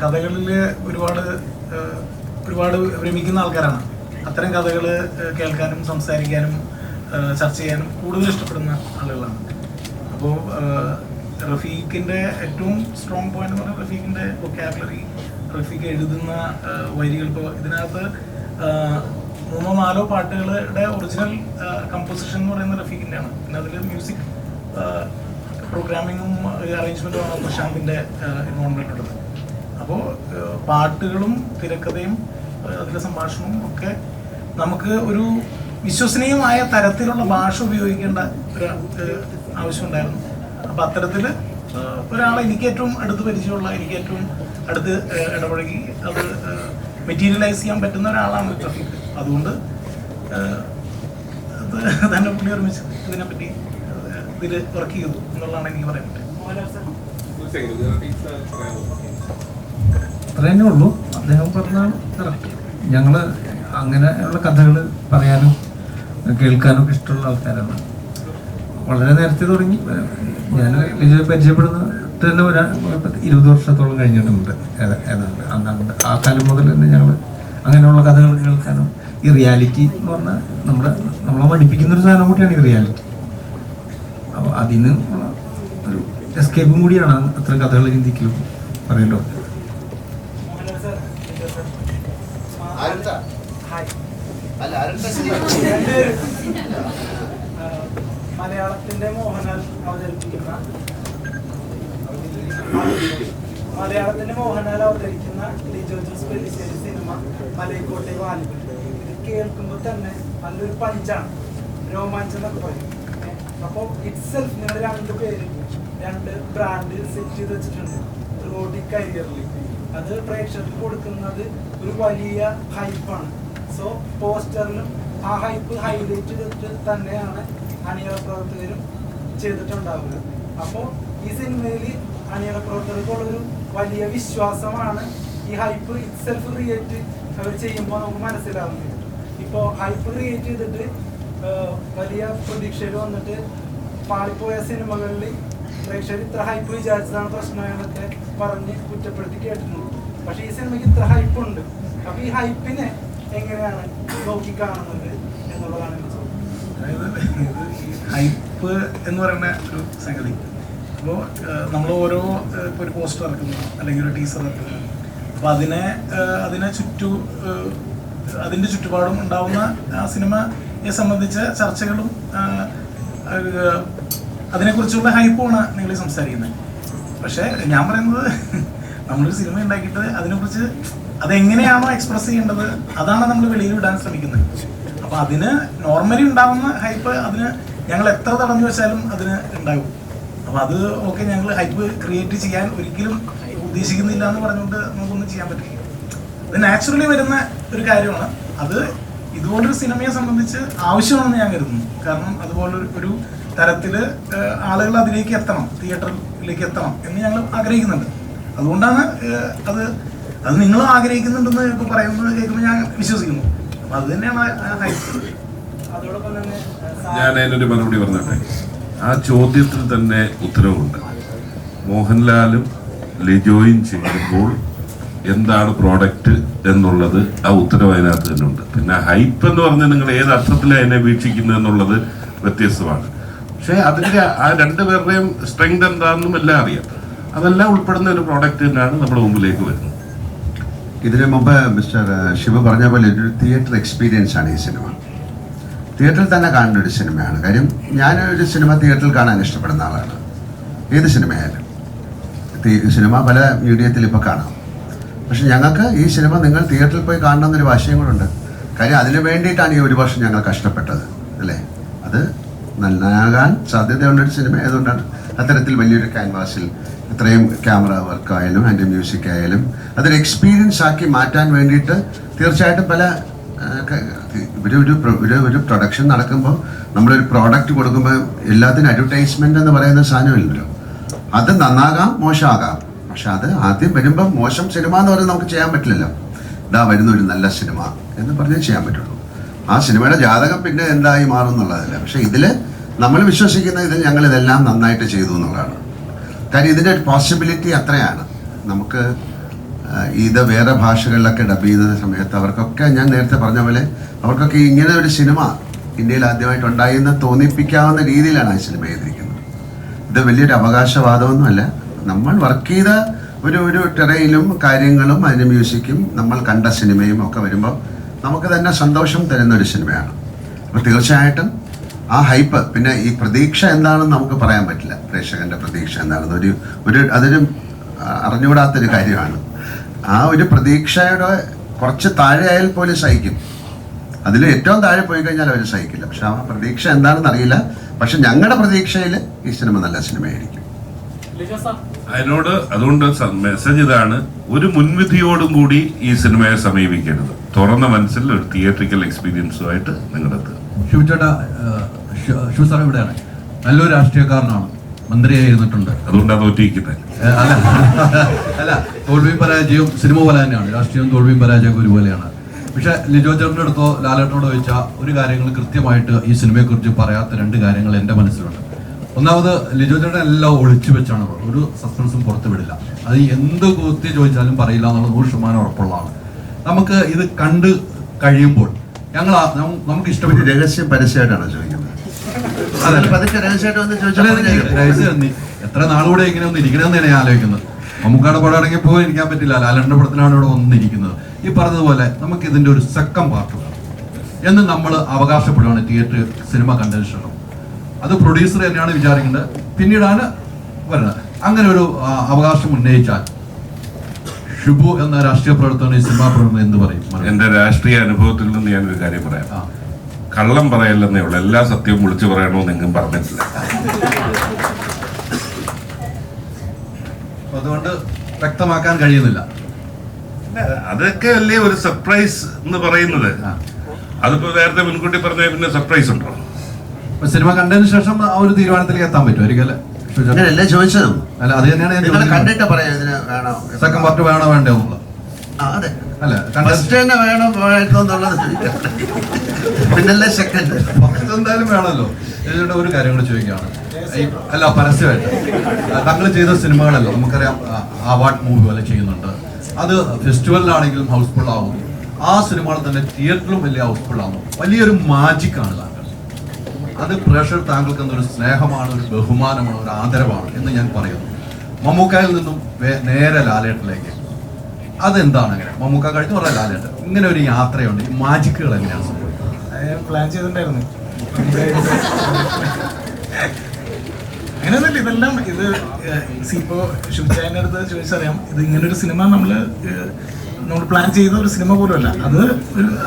കഥകളിൽ ഒരുപാട് ഭ്രമിക്കുന്ന ആൾക്കാരാണ്. അത്തരം കഥകൾ കേൾക്കാനും സംസാരിക്കാനും ചർച്ച ചെയ്യാനും കൂടുതൽ ഇഷ്ടപ്പെടുന്ന ആളുകളാണ്. അപ്പോൾ റഫീഖിൻ്റെ ഏറ്റവും സ്ട്രോങ് പോയിന്റ് എന്ന് പറഞ്ഞാൽ റഫീഖിൻ്റെ വൊക്കാബുലറി, റഫീഖ് എഴുതുന്ന വരികൾ. ഇപ്പോൾ ഇതിനകത്ത് 3-4 പാട്ടുകളുടെ ഒറിജിനൽ കമ്പോസിഷൻ എന്ന് പറയുന്നത് റഫീഖിൻ്റെയാണ്. പിന്നെ അതിൽ മ്യൂസിക് പ്രോഗ്രാമിങ്ങും അറേഞ്ച്മെൻറ്റും ആണ് പ്രശാന്തിൻ്റെ ഇൻവോൾവ്മെൻ്റ് ഉള്ളത്. അപ്പോൾ പാട്ടുകളും തിരക്കഥയും അതിലെ സംഭാഷണവും ഒക്കെ നമുക്ക് ഒരു വിശ്വസനീയമായ തരത്തിലുള്ള ഭാഷ ഉപയോഗിക്കേണ്ട ഒരു ആവശ്യമുണ്ടായിരുന്നു. അപ്പം അത്തരത്തിൽ ഒരാളെ എനിക്ക് ഏറ്റവും അടുത്ത് പരിചയമുള്ള, എനിക്ക് ഏറ്റവും അടുത്ത് ഇടപഴകി അത് മെറ്റീരിയലൈസ് ചെയ്യാൻ പറ്റുന്ന ഒരാളാണ് റഫീഖ്. അതുകൊണ്ട് അത് തന്നെ പുള്ളി ഓർമ്മിച്ച് ഇതിനെപ്പറ്റി ഇതിൽ വർക്ക് ചെയ്തു എന്നുള്ളതാണ് എനിക്ക് പറയാൻ പറ്റുന്നത്. അത്രേ ഉള്ളൂ. അദ്ദേഹം പറഞ്ഞാണ് കറക്റ്റ്. ഞങ്ങൾ അങ്ങനെയുള്ള കഥകൾ പറയാനും കേൾക്കാനും ഒക്കെ ഇഷ്ടമുള്ള ആൾക്കാരാണ്. വളരെ നേരത്തെ തുടങ്ങി. ഞാൻ ലിജോയെ പരിചയപ്പെടുന്ന തന്നെ 20 വർഷത്തോളം കഴിഞ്ഞിട്ടുണ്ട് ഏതാണ്ട്. അന്നാണ്ട് ആ കാലം മുതൽ തന്നെ ഞങ്ങൾ അങ്ങനെയുള്ള കഥകൾ കേൾക്കാനും, ഈ റിയാലിറ്റി എന്ന് പറഞ്ഞാൽ നമ്മളെ പഠിപ്പിക്കുന്നൊരു സാധനം കൂടിയാണ് ഈ റിയാലിറ്റി. അപ്പോൾ അതിന് ഒരു എസ്കേപ്പും കൂടിയാണ് അത്തരം കഥകൾ ചിന്തിക്കലും പറയലോ. മലയാളത്തിന്റെ മോഹൻലാൽ അവതരിക്കുന്ന ലിജോ ജോസ് പെല്ലിശ്ശേരി സിനിമ മലൈക്കോട്ടെ വാലിബൻ. ഇത് കേൾക്കുമ്പോൾ തന്നെ നല്ലൊരു പഞ്ചാണ്, രോമാഞ്ചം എന്നൊക്കെ പറയും. അപ്പോൾ ഇറ്റ്സെൽഫ് നിങ്ങൾ 2 പേരും 2 ബ്രാൻഡ് സെറ്റ് ചെയ്ത് വെച്ചിട്ടുണ്ട് ത്രൂഔട്ട് ഈ കരിയറിൽ. അത് പ്രേക്ഷകർക്ക് കൊടുക്കുന്നത് ഒരു വലിയ ഹൈപ്പാണ്. സോ പോസ്റ്ററിലും ആ ഹൈപ്പ് ഹൈലൈറ്റ് ചെയ്തിട്ട് തന്നെയാണ് അണിയറ പ്രവർത്തകരും ചെയ്തിട്ടുണ്ടാവുക. അപ്പോൾ ഈ സിനിമയിൽ അണിയറ പ്രവർത്തകർക്കുള്ളൊരു വലിയ വിശ്വാസമാണ് ഈ ഹൈപ്പ് ഇറ്റ്സെൽഫ് ക്രിയേറ്റ് അവർ ചെയ്യുമ്പോൾ നമുക്ക് മനസ്സിലാവുന്നത്. ഇപ്പോൾ ഹൈപ്പ് ക്രിയേറ്റ് ചെയ്തിട്ട് വലിയ പ്രതീക്ഷയിൽ വന്നിട്ട് പാളിപ്പോയ സിനിമകളിൽ പ്രേക്ഷകർ ഇത്ര ഹൈപ്പ് വിചാരിച്ചതാണ് പ്രശ്നങ്ങളൊക്കെ പറഞ്ഞ് കുറ്റപ്പെടുത്തി കേട്ടിട്ടുണ്ട്. പക്ഷെ ഈ സിനിമയ്ക്ക് ഇത്ര ഹൈപ്പ് ഉണ്ട്. അപ്പൊ ഈ ഹൈപ്പിനെ എങ്ങനെയാണ് നോക്കി കാണുന്നത് എന്നുള്ളതാണ് എൻ്റെ ചോദ്യം. അതായത് ഹൈപ്പ് എന്ന് പറയുന്ന ഒരു സംഗതി. അപ്പോൾ നമ്മൾ ഓരോ ഇപ്പോൾ ഒരു പോസ്റ്റർ ഇറക്കുന്നു അല്ലെങ്കിൽ ഒരു ടീസർ ഇറക്കുന്നു. അപ്പോൾ അതിനെ അതിൻ്റെ ചുറ്റുപാടും ഉണ്ടാവുന്ന ആ സിനിമയെ സംബന്ധിച്ച ചർച്ചകളും അതിനെക്കുറിച്ചുള്ള ഹൈപ്പുമാണ് നിങ്ങൾ സംസാരിക്കുന്നത്. പക്ഷേ ഞാൻ പറയുന്നത് നമ്മളൊരു സിനിമ ഉണ്ടാക്കിയിട്ട് അതിനെക്കുറിച്ച് അതെങ്ങനെയാണോ എക്സ്പ്രസ് ചെയ്യേണ്ടത് അതാണ് നമ്മൾ വെളിയിൽ വിടാൻ ശ്രമിക്കുന്നത്. അപ്പോൾ അതിന് നോർമലി ഉണ്ടാകുന്ന ഹൈപ്പ് അതിന് ഞങ്ങൾ എത്ര തടഞ്ഞു വെച്ചാലും അതിന് ഉണ്ടാകും. അപ്പോൾ അത് ഓക്കെ, ഞങ്ങൾ ഹൈപ്പ് ക്രിയേറ്റ് ചെയ്യാൻ ഒരിക്കലും ഉദ്ദേശിക്കുന്നില്ല എന്ന് പറഞ്ഞുകൊണ്ട് നമുക്കൊന്നും ചെയ്യാൻ പറ്റില്ല. അത് നാച്ചുറലി വരുന്ന ഒരു കാര്യമാണ്. അത് ഇതുപോലൊരു സിനിമയെ സംബന്ധിച്ച് ആവശ്യമാണെന്ന് ഞാൻ കരുതുന്നു. കാരണം അതുപോലെ ഒരു തരത്തിൽ ആളുകൾ അതിലേക്ക് എത്തണം, തിയേറ്ററിലേക്ക് എത്തണം എന്ന് ഞങ്ങൾ ആഗ്രഹിക്കുന്നുണ്ട്. അതുകൊണ്ടാണ് അത് നിങ്ങൾ ആഗ്രഹിക്കുന്നുണ്ടെന്ന് ഇപ്പോൾ പറയുന്നത് കേൾക്കുമ്പോൾ ഞാൻ വിശ്വസിക്കുന്നു. അപ്പം അത് തന്നെയാണ് ഹൈപ്പ്. അതോടൊപ്പം തന്നെ ഞാൻ അതിനൊരു മറുപടി പറഞ്ഞോട്ടെ. ആ ചോദ്യത്തിൽ തന്നെ ഉത്തരവുണ്ട്. മോഹൻലാലും ലിജോയും ചേരുമ്പോൾ എന്താണ് പ്രോഡക്റ്റ് എന്നുള്ളത് ആ ഉത്തരവ് അതിനകത്ത് തന്നെ ഉണ്ട്. പിന്നെ ഹൈപ്പ് എന്ന് പറഞ്ഞാൽ നിങ്ങൾ ഏത് അർത്ഥത്തിലാണ് അതിനെ വീക്ഷിക്കുന്നത് എന്നുള്ളത് വ്യത്യസ്തമാണ്. പക്ഷേ അതിൻ്റെ ആ രണ്ടുപേരുടെയും സ്ട്രെങ്ത് എന്താണെന്നും എല്ലാം അറിയാം. അതെല്ലാം ഉൾപ്പെടുന്ന ഒരു പ്രോഡക്റ്റ് തന്നെയാണ് നമ്മുടെ മുമ്പിലേക്ക് വരുന്നത്. ഇതിനു മുമ്പ് മിസ്റ്റർ ശിവ പറഞ്ഞ പോലെ ഒരു തിയേറ്റർ എക്സ്പീരിയൻസ് ആണ് ഈ സിനിമ. തിയേറ്ററിൽ തന്നെ കാണുന്ന ഒരു സിനിമയാണ്. കാര്യം ഞാനൊരു സിനിമ തിയേറ്ററിൽ കാണാൻ ഇഷ്ടപ്പെടുന്ന ആളാണ്. ഏത് സിനിമയായാലും സിനിമ പല മീഡിയത്തിൽ ഇപ്പോൾ കാണാം. പക്ഷെ ഞങ്ങൾക്ക് ഈ സിനിമ നിങ്ങൾ തിയേറ്ററിൽ പോയി കാണണമെന്നൊരു വാശിയും കൂടെ ഉണ്ട്. കാര്യം അതിന് വേണ്ടിയിട്ടാണ് ഈ 1 വർഷം ഞങ്ങൾ കഷ്ടപ്പെട്ടത്, അല്ലേ? അത് നന്നാകാൻ സാധ്യതയുള്ളൊരു സിനിമ ആയതുകൊണ്ടാണ് അത്തരത്തിൽ വലിയൊരു ക്യാൻവാസിൽ ഇത്രയും ക്യാമറ വർക്കായാലും അതിൻ്റെ മ്യൂസിക് ആയാലും അതൊരു എക്സ്പീരിയൻസ് ആക്കി മാറ്റാൻ വേണ്ടിയിട്ട് തീർച്ചയായിട്ടും പല ഒരു പ്രൊഡക്ഷൻ നടക്കുമ്പോൾ നമ്മളൊരു പ്രോഡക്റ്റ് കൊടുക്കുമ്പോൾ എല്ലാത്തിനും അഡ്വർടൈസ്മെൻ്റ് എന്ന് പറയുന്ന സാധനമില്ലല്ലോ. അത് നന്നാകാം, മോശമാകാം. പക്ഷെ അത് ആദ്യം വരുമ്പം മോശം സിനിമ എന്ന് പറഞ്ഞാൽ നമുക്ക് ചെയ്യാൻ പറ്റില്ലല്ലോ. ഇതാ വരുന്ന ഒരു നല്ല സിനിമ എന്ന് പറഞ്ഞാൽ ചെയ്യാൻ പറ്റുള്ളൂ. ആ സിനിമയുടെ ജാതകം പിന്നെ എന്തായി മാറും എന്നുള്ളതല്ല. പക്ഷെ ഇതിൽ നമ്മൾ വിശ്വസിക്കുന്ന ഇതിൽ ഞങ്ങളിതെല്ലാം നന്നായിട്ട് ചെയ്തു എന്നുള്ളതാണ്. കാര്യം ഇതിൻ്റെ ഒരു പോസിബിലിറ്റി അത്രയാണ്. നമുക്ക് ഇത് വേറെ ഭാഷകളിലൊക്കെ ഡബ് ചെയ്യുന്ന സമയത്ത് അവർക്കൊക്കെ ഞാൻ നേരത്തെ പറഞ്ഞ പോലെ അവർക്കൊക്കെ ഇങ്ങനെ ഒരു സിനിമ ഇന്ത്യയിൽ ആദ്യമായിട്ട് ഉണ്ടായെന്ന് തോന്നിപ്പിക്കാവുന്ന രീതിയിലാണ് ആ സിനിമ ചെയ്തിരിക്കുന്നത്. ഇത് വലിയൊരു അവകാശവാദമൊന്നുമല്ല. നമ്മൾ വർക്ക് ചെയ്ത ഒരു ടെറയിലും കാര്യങ്ങളും അതിൻ്റെ മ്യൂസിക്കും നമ്മൾ കണ്ട സിനിമയും ഒക്കെ വരുമ്പോൾ നമുക്ക് തന്നെ സന്തോഷം തരുന്ന ഒരു സിനിമയാണ്. അപ്പോൾ തീർച്ചയായിട്ടും ആ ഹൈപ്പ്, പിന്നെ ഈ പ്രതീക്ഷ എന്താണെന്ന് നമുക്ക് പറയാൻ പറ്റില്ല. പ്രേക്ഷകൻ്റെ പ്രതീക്ഷ എന്താണെന്ന് അതൊരു അറിഞ്ഞുകൂടാത്തൊരു കാര്യമാണ്. ആ ഒരു പ്രതീക്ഷയുടെ കുറച്ച് താഴെ ആയാൽ പോലും സഹിക്കും. അതിൽ ഏറ്റവും താഴെ പോയി കഴിഞ്ഞാൽ അവർ സഹിക്കില്ല. പക്ഷെ ആ പ്രതീക്ഷ എന്താണെന്ന് അറിയില്ല. പക്ഷെ ഞങ്ങളുടെ പ്രതീക്ഷയിൽ ഈ സിനിമ നല്ല സിനിമയായിരിക്കും. അതുകൊണ്ട് മെസ്സേജ് ഇതാണ്: ഒരു മുൻവിധിയോടും കൂടി ഈ സിനിമയെ സമീപിക്കരുത്. തുറന്ന മനസ്സിൽ ഒരു തിയേറ്ററിക്കൽ എക്സ്പീരിയൻസുമായിട്ട് നിങ്ങളെത്തുക. ശിവചേട്ടാ, ശിവ സാർ ഇവിടെയാണ്. നല്ലൊരു രാഷ്ട്രീയക്കാരനാണ്, മന്ത്രിയായിരുന്നിട്ടുണ്ട്. അതുകൊണ്ടാണ് തോറ്റിരിക്കുന്നത്. അല്ല, തോൽവിയും പരാജയവും സിനിമ പോലെ തന്നെയാണ്. രാഷ്ട്രീയവും തോൽവിയും പരാജയവും ഒരുപോലെയാണ്. പക്ഷെ ലിജോ ചേട്ടൻ്റെ അടുത്തോ ലാലേട്ടനോടോ ചോദിച്ചാൽ ഒരു കാര്യങ്ങൾ കൃത്യമായിട്ട് ഈ സിനിമയെക്കുറിച്ച് പറയാത്ത 2 കാര്യങ്ങൾ എൻ്റെ മനസ്സിലുണ്ട്. ഒന്നാമത്, ലിജോ ചേട്ടൻ എല്ലാം ഒളിച്ചു വെച്ചാണ്, ഒരു സസ്പെൻസും പുറത്തു വിടില്ല. അത് എന്ത് കുത്തി ചോദിച്ചാലും പറയില്ല എന്നുള്ളത് 100% ഉറപ്പുള്ളതാണ്. നമുക്ക് ഇത് കണ്ട് കഴിയുമ്പോൾ നമുക്ക് ഇഷ്ടപ്പെട്ട രഹസ്യം പരസ്യമായിട്ടാണ് ചോദിക്കുന്നത്. എത്ര നാളുകൂടെ ഇങ്ങനെ ഒന്ന് ഇരിക്കണമെന്നാണ് ഞാൻ ആലോചിക്കുന്നത്. മമ്മൂക്കാട് പടം ഇറങ്ങിയപ്പോൾ ഇരിക്കാൻ പറ്റില്ല, ലാലേട്ടൻ്റെ പടത്തിനാണ് ഇവിടെ വന്നിരിക്കുന്നത്. ഈ പറഞ്ഞതുപോലെ നമുക്ക് ഇതിൻ്റെ ഒരു സെക്കൻഡ് പാർട്ട് വേണം എന്ന് നമ്മൾ അവകാശപ്പെടുകയാണ് തിയേറ്റർ സിനിമ കണ്ടതിന് ശേഷം. അത് പ്രൊഡ്യൂസർ തന്നെയാണ് വിചാരിക്കേണ്ടത്, പിന്നീടാണ് വരുന്നത്. അങ്ങനെ ഒരു അവകാശം ഉന്നയിച്ചാൽ ഷിബു എന്ന രാഷ്ട്രീയ പ്രവർത്തകൻ ഈ സിനിമാ പ്രവർത്തനം എന്ത് പറയും? എൻ്റെ രാഷ്ട്രീയ അനുഭവത്തിൽ നിന്ന് ഞാനൊരു കാര്യം പറയാം. കള്ളം പറയല്ലെന്നേ ഉള്ളൂ, എല്ലാ സത്യവും വിളിച്ചു പറയണമെന്ന് എങ്ങും പറഞ്ഞിട്ടില്ല. അതുകൊണ്ട് വ്യക്തമാക്കാൻ കഴിയുന്നില്ല. അതൊക്കെ അല്ലേ ഒരു സർപ്രൈസ് എന്ന് പറയുന്നത്. അതിപ്പോ നേരത്തെ മുൻകൂട്ടി പറഞ്ഞ പിന്നെ സർപ്രൈസ് ഉണ്ടോ? സിനിമ കണ്ടതിന് ശേഷം ആ ഒരു തീരുമാനത്തിലേക്ക് എത്താൻ പറ്റും ഒരിക്കലേ ചോദിച്ചതും. അല്ല, അത് തന്നെയാണ് സെക്കൻഡ് പാർട്ട് വേണോ വേണ്ടോ എന്നുള്ളത്. എന്തായാലും വേണമല്ലോ. ഒരു കാര്യം കൂടെ ചോദിക്കുകയാണ്. അല്ല, പരസ്യമായിട്ട് താങ്കൾ ചെയ്ത സിനിമകളല്ലോ നമുക്കറിയാം, അവാർഡ് മൂവി പോലെ ചെയ്യുന്നുണ്ട്. അത് ഫെസ്റ്റിവലിലാണെങ്കിലും ഹൗസ്ഫുൾ ആവും. ആ സിനിമകൾ തന്നെ തിയേറ്ററിലും വലിയ ഹൗസ്ഫുൾ ആവും. വലിയൊരു മാജിക്കാണ് താങ്കൾ. അത് പ്രേക്ഷകർ താങ്കൾക്ക് എന്നൊരു സ്നേഹമാണ്, ഒരു ബഹുമാനമാണ്, ഒരു ആദരവാണ് എന്ന് ഞാൻ പറയുന്നു. മമ്മൂക്കായിൽ നിന്നും നേരെ ലാലേട്ടനിലേക്ക് അതെന്താണ്? അങ്ങനെ മമ്മൂക്ക കഴിഞ്ഞ് പറയാം, ലാലേട്ടൻ ഇങ്ങനെ ഒരു യാത്രയുണ്ട്. ഈ മാജിക്കുകൾ എങ്ങനെയാണ് പ്ലാൻ ചെയ്തിട്ടുണ്ടായിരുന്നു? അങ്ങനെയൊന്നുമില്ല. ഇതെല്ലാം ഇപ്പോൾ ശിവചായൻ്റെ അടുത്ത് ചോദിച്ചറിയാം. ഇത് ഇങ്ങനൊരു സിനിമ നമ്മൾ പ്ലാൻ ചെയ്ത ഒരു സിനിമ പോലുമല്ല. അത്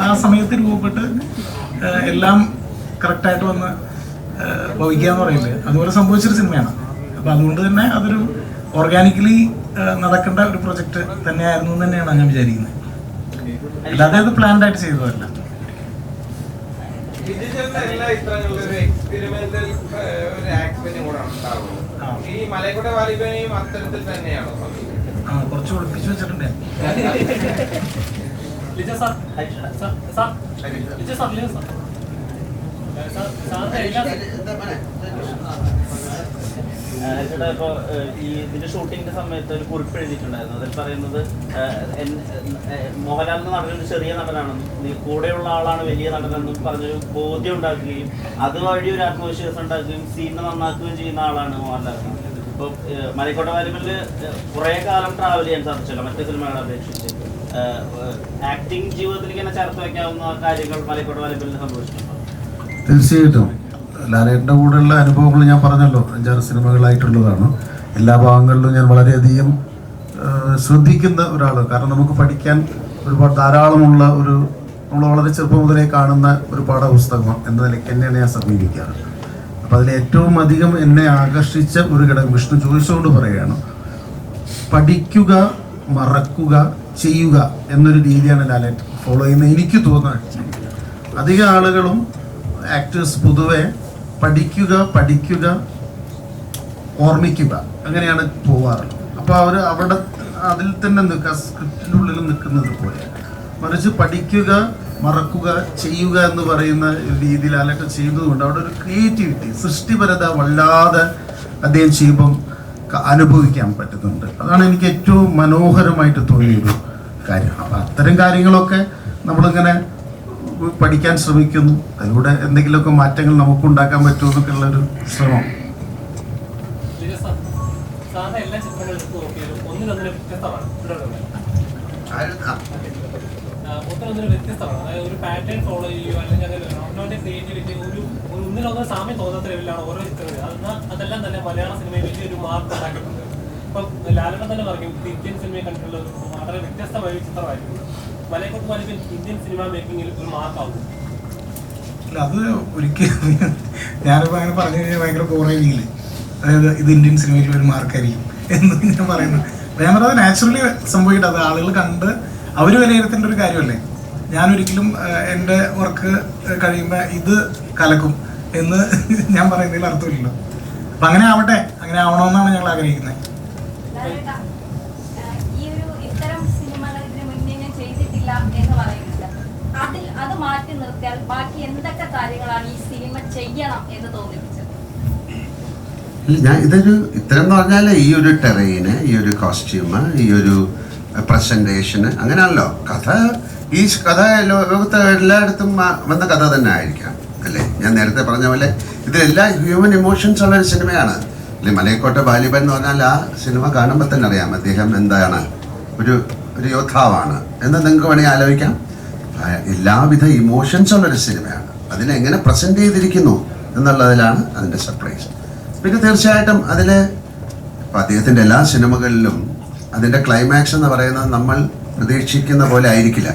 ആ സമയത്ത് രൂപപ്പെട്ട് എല്ലാം കറക്റ്റായിട്ട് വന്ന് ഭവിക്കുക എന്ന് പറയുന്നത് അതുപോലെ സംഭവിച്ചൊരു സിനിമയാണ്. അപ്പോൾ അതുകൊണ്ട് തന്നെ അതൊരു ഓർഗാനിക്കലി നടക്കേണ്ട ഒരു പ്രൊജക്റ്റ് തന്നെയായിരുന്നു എന്ന് തന്നെയാണ് ഞാൻ വിചാരിക്കുന്നത്. അല്ലാതെ അത് പ്ലാൻഡ് ആയിട്ട് ചെയ്തതല്ല. കുറച്ച് ഒളിപ്പിച്ചു വെച്ചിട്ടുണ്ട്. ചേട്ടാ ഇപ്പോൾ ഈ ഇതിന്റെ ഷൂട്ടിങ്ങിന്റെ സമയത്ത് ഒരു കുറിപ്പ് എഴുതിയിട്ടുണ്ടായിരുന്നു. അതിൽ പറയുന്നത് മോഹൻലാൽ എന്ന നടൻ ഒരു ചെറിയ നടനാണെന്നും കൂടെയുള്ള ആളാണ് വലിയ നടനെന്നും പറഞ്ഞൊരു ബോധ്യം ഉണ്ടാക്കുകയും അതുവഴി ഒരു ആത്മവിശ്വാസം ഉണ്ടാക്കുകയും സീനിനെ നന്നാക്കുകയും ചെയ്യുന്ന ആളാണ് മോഹൻലാൽ. ഇപ്പോൾ മലൈക്കോട്ടെ വാലിബനിൽ കുറേ കാലം ട്രാവൽ ചെയ്യാൻ സാധിച്ചല്ലോ മറ്റു സിനിമകളെ അപേക്ഷിച്ച്. ആക്ടിങ് ജീവിതത്തിലേക്ക് തന്നെ ചേർത്ത് വയ്ക്കാവുന്ന കാര്യങ്ങൾ മലൈക്കോട്ടെ വാലിബനിൽ സംഭവിച്ചിട്ടുണ്ടോ? തീർച്ചയായിട്ടും ലാലേട്ടൻ്റെ കൂടെയുള്ള അനുഭവങ്ങൾ ഞാൻ പറഞ്ഞല്ലോ 5-6 സിനിമകളായിട്ടുള്ളതാണ്. എല്ലാ ഭാഗങ്ങളിലും ഞാൻ വളരെയധികം ശ്രദ്ധിക്കുന്ന ഒരാൾ. കാരണം നമുക്ക് പഠിക്കാൻ ഒരുപാട് ധാരാളമുള്ള നമ്മൾ വളരെ ചെറുപ്പം മുതലേ കാണുന്ന ഒരു പാഠപുസ്തകം എന്ന നിലയ്ക്ക് തന്നെയാണ് ഞാൻ സമീപിക്കാറ്. അപ്പോൾ അതിൽ ഏറ്റവും അധികം എന്നെ ആകർഷിച്ച ഒരു ഘടകം വിഷ്ണു ചോദിച്ചുകൊണ്ട് പറയുകയാണ്, പഠിക്കുക, മറക്കുക, ചെയ്യുക എന്നൊരു രീതിയാണ് ലാലേട്ടൻ ഫോളോ ചെയ്യുന്നത് എനിക്ക് തോന്നുന്നത്. അധികം ആളുകളും ആക്ടേഴ്സ് പൊതുവെ പഠിക്കുക, ഓർമ്മിക്കുക, അങ്ങനെയാണ് പോവാറുള്ളത്. അപ്പോൾ അവർ അവിടെ അതിൽ തന്നെ നിൽക്കുക, സ്ക്രിപ്റ്റിൻ്റെ ഉള്ളിൽ നിൽക്കുന്നത് പോലെ. മറിച്ച് പഠിക്കുക, മറക്കുക, ചെയ്യുക എന്ന് പറയുന്ന രീതിയിൽ അലക്ക ചെയ്യുന്നതുകൊണ്ട് അവിടെ ഒരു ക്രിയേറ്റിവിറ്റി, സൃഷ്ടിപരത വല്ലാതെ അദ്ദേഹം ചെയ്യുമ്പം അനുഭവിക്കാൻ പറ്റുന്നുണ്ട്. അതാണ് എനിക്ക് ഏറ്റവും മനോഹരമായിട്ട് തോന്നിയൊരു കാര്യം. അപ്പം അത്തരം കാര്യങ്ങളൊക്കെ നമ്മളിങ്ങനെ പഠിക്കാൻ ശ്രമിക്കുന്നു. അതിലൂടെ എന്തെങ്കിലുമൊക്കെ മാറ്റങ്ങൾ നമുക്ക് ഉണ്ടാക്കാൻ പറ്റുമെന്നൊക്കെ ഉള്ളൊരു ശ്രമം. എല്ലാ ചിത്രങ്ങളും എടുത്ത് നോക്കിയാലും ഒന്നിനൊന്നിന് വ്യത്യസ്തമാണ്. വ്യത്യസ്തമാണ്. അതായത് ഒരു പാറ്റേൺ ഫോളോ ചെയ്യുകയോ അല്ലെങ്കിൽ അവനവന്റെ ക്രിയേറ്റിവിറ്റി ഒരു ഒന്നിനൊന്നും സാമ്യം തോന്നാത്ത ലെവലിലാണ് ഓരോ ചിത്രങ്ങൾ. അതെല്ലാം തന്നെ മലയാള സിനിമയിൽ വലിയൊരു മാർക്ക് ഉണ്ടാക്കിയിട്ടുണ്ട്. ഇപ്പം ലാലേട്ടൻ തന്നെ പറയും ഇന്ത്യൻ സിനിമയെ കണ്ടിട്ടുള്ള ഒരു വളരെ വ്യത്യസ്തമായ ഒരു ചിത്രമായിരുന്നു. മലൈക്കോട്ടെ വാലിബൻ ഇന്ത്യൻ സിനിമ മേക്കിങ്ങിൽ ഒരു മാർക്കാവും. അല്ല, അത് ഒരിക്കലും ഞാനിപ്പോൾ അങ്ങനെ പറഞ്ഞു കഴിഞ്ഞാൽ ഭയങ്കര ബോറായിരിക്കില്ലേ. അതായത് ഇത് ഇന്ത്യൻ സിനിമയിൽ ഒരു മാർക്കായിരിക്കും എന്ന് ഞാൻ പറയുന്നത്. ഞാൻ പറഞ്ഞത് നാച്ചുറലി സംഭവിക്കട്ടെ. അത് ആളുകൾ കണ്ട് അവർ വിലയിരുത്തേണ്ട ഒരു കാര്യമല്ലേ. ഞാനൊരിക്കലും എൻ്റെ വർക്ക് കഴിയുമ്പോൾ ഇത് കലക്കും എന്ന് ഞാൻ പറയുന്നതിൽ അർത്ഥമില്ലല്ലോ. അപ്പം അങ്ങനെ ആവട്ടെ, അങ്ങനെ ആവണമെന്നാണ് ഞങ്ങൾ ആഗ്രഹിക്കുന്നത്. എന്ന് പറയുന്നുണ്ട്. അത് മാറ്റി നിർത്തിയാൽ ബാക്കി എന്തൊക്കെ കാര്യങ്ങളാണ് ഈ സിനിമ ചെയ്യണം എന്ന് തോന്നിപ്പിച്ചത്? ഞാൻ ഇത്തരം എന്ന് പറഞ്ഞാൽ ഈ ഒരു ടെറൈന്, ഈ ഒരു കോസ്റ്റ്യൂമ്, ഈ ഒരു പ്രസന്റേഷന്, അങ്ങനെയാണല്ലോ ഈ കഥ ലോകത്ത് എല്ലായിടത്തും വന്ന കഥ തന്നെ ആയിരിക്കാം അല്ലേ. ഞാൻ നേരത്തെ പറഞ്ഞ പോലെ ഇതിലെല്ലാം ഹ്യൂമൻ ഇമോഷൻസ് ഉള്ള ഒരു സിനിമയാണ് അല്ലെ. മലൈക്കോട്ടെ വാലിബൻ എന്ന് പറഞ്ഞാൽ ആ സിനിമ കാണുമ്പോൾ തന്നെ അറിയാം അദ്ദേഹം എന്താണ്, ഒരു യോദ്ധാവാണ് എന്ന് നിങ്ങൾക്ക് വേണമെങ്കിൽ ആലോചിക്കാം. എല്ലാവിധ ഇമോഷൻസ് ഉള്ളൊരു സിനിമയാണ്. അതിനെങ്ങനെ പ്രസൻറ്റ് ചെയ്തിരിക്കുന്നു എന്നുള്ളതിലാണ് അതിൻ്റെ സർപ്രൈസ്. പിന്നെ തീർച്ചയായിട്ടും അതിൽ ഇപ്പം അദ്ദേഹത്തിൻ്റെ എല്ലാ സിനിമകളിലും അതിൻ്റെ ക്ലൈമാക്സ് എന്ന് പറയുന്നത് നമ്മൾ പ്രതീക്ഷിക്കുന്ന പോലെ ആയിരിക്കില്ല.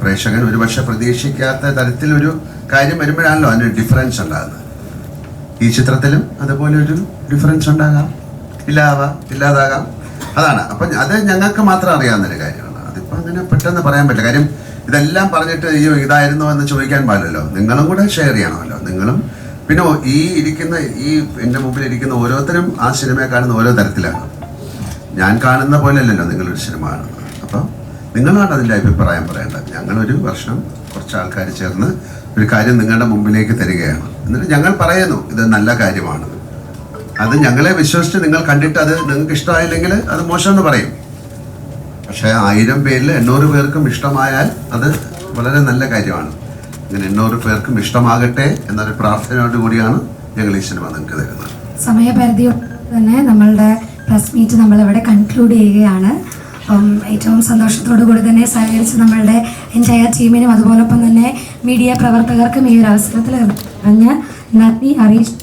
പ്രേക്ഷകൻ ഒരുപക്ഷെ പ്രതീക്ഷിക്കാത്ത തരത്തിലൊരു കാര്യം വരുമ്പോഴാണല്ലോ അതിനൊരു ഡിഫറൻസ് ഉണ്ടാകുന്നത്. ഈ ചിത്രത്തിലും അതുപോലെ ഒരു ഡിഫറൻസ് ഉണ്ടാകാം, ഇല്ലാതാകാം. അതാണ്. അപ്പം അത് ഞങ്ങൾക്ക് മാത്രം അറിയാവുന്നൊരു കാര്യമാണ്. അതിപ്പോൾ അങ്ങനെ പെട്ടെന്ന് പറയാൻ പറ്റില്ല. കാര്യം ഇതെല്ലാം പറഞ്ഞിട്ട് ഇതായിരുന്നു എന്ന് ചോദിക്കാൻ പാടില്ലല്ലോ. നിങ്ങളും കൂടെ ഷെയർ ചെയ്യണമല്ലോ. നിങ്ങളും പിന്നെ ഈ എൻ്റെ മുമ്പിൽ ഇരിക്കുന്ന ഓരോരുത്തരും ആ സിനിമയെ കാണുന്ന ഓരോ തരത്തിലാണ്. ഞാൻ കാണുന്ന പോലെ അല്ലല്ലോ നിങ്ങളൊരു സിനിമ കാണുന്നത്. അപ്പം നിങ്ങളാണ് അതിൻ്റെ അഭിപ്രായം പറയേണ്ടത്. ഞങ്ങളൊരു വർഷം കുറച്ച് ആൾക്കാർ ചേർന്ന് ഒരു കാര്യം നിങ്ങളുടെ മുമ്പിലേക്ക് തരികയാണ്. എന്നിട്ട് ഞങ്ങൾ പറയുന്നു ഇത് നല്ല കാര്യമാണ്. അത് ഞങ്ങളെ വിശ്വസിച്ച് നിങ്ങൾ കണ്ടിട്ട് അത് നിങ്ങൾക്ക് ഇഷ്ടമായില്ലെങ്കിൽ അത് മോശമെന്ന് പറയും. പക്ഷേ 1000 പേരിൽ 800 പേർക്കും ഇഷ്ടമായാൽ അത് വളരെ നല്ല കാര്യമാണ്. ഇങ്ങനെ 800 പേർക്കും ഇഷ്ടമാകട്ടെ എന്നൊരു പ്രാർത്ഥനയോട് കൂടിയാണ് ഞങ്ങൾ ഈ സിനിമ നിങ്ങൾക്ക് തരുന്നത്. സമയപരിധി തന്നെ നമ്മളുടെ പ്രസ് മീറ്റ് നമ്മളിവിടെ കൺക്ലൂഡ് ചെയ്യുകയാണ്. അപ്പം ഏറ്റവും സന്തോഷത്തോടു കൂടി തന്നെ സഹകരിച്ച് നമ്മളുടെ എൻറ്റയർ ടീമിനും അതുപോലൊപ്പം തന്നെ മീഡിയ പ്രവർത്തകർക്കും ഈ ഒരു അവസരത്തിൽ നന്ദി അറിയിച്ചു.